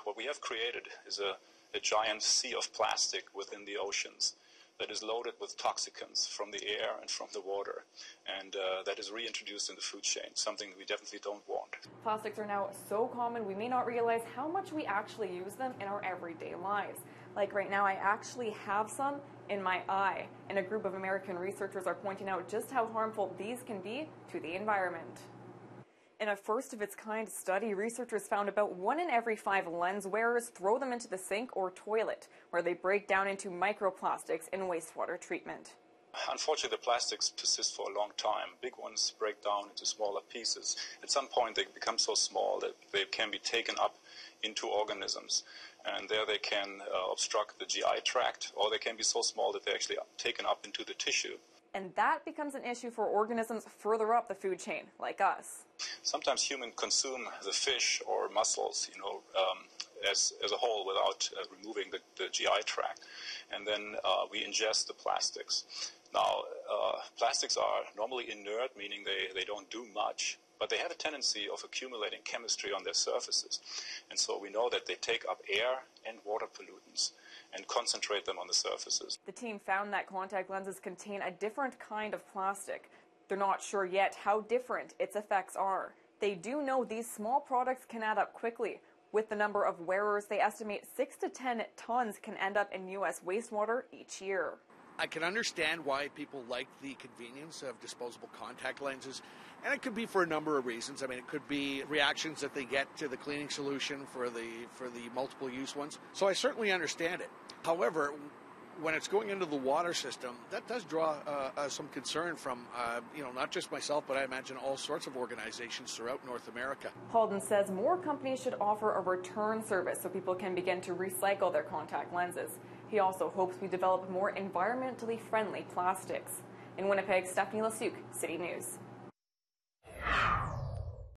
what we have created is a giant sea of plastic within the oceans that is loaded with toxicants from the air and from the water, and that is reintroduced in the food chain, something we definitely don't want. Plastics are now so common we may not realize how much we actually use them in our everyday lives. Like right now, I actually have some in my eye, and a group of American researchers are pointing out just how harmful these can be to the environment. In a first-of-its-kind study, researchers found about 1 in every 5 lens wearers throw them into the sink or toilet, where they break down into microplastics in wastewater treatment. Unfortunately, the plastics persist for a long time. Big ones break down into smaller pieces. At some point, they become so small that they can be taken up into organisms, and there they can obstruct the GI tract, or they can be so small that they're actually taken up into the tissue. And that becomes an issue for organisms further up the food chain, like us. Sometimes humans consume the fish or mussels, as a whole without removing the GI tract. And then we ingest the plastics. Now, plastics are normally inert, meaning they don't do much, but they have a tendency of accumulating chemistry on their surfaces. And so we know that they take up air and water pollutants and concentrate them on the surfaces. The team found that contact lenses contain a different kind of plastic. They're not sure yet how different its effects are. They do know these small products can add up quickly. With the number of wearers, they estimate 6 to 10 tons can end up in U.S. wastewater each year. I can understand why people like the convenience of disposable contact lenses, and it could be for a number of reasons. I mean, it could be reactions that they get to the cleaning solution for the multiple use ones. So I certainly understand it. However, when it's going into the water system, that does draw some concern from, not just myself, but I imagine all sorts of organizations throughout North America. Halden says more companies should offer a return service so people can begin to recycle their contact lenses. He also hopes we develop more environmentally friendly plastics. In Winnipeg, Stefanie Lasuik, City News.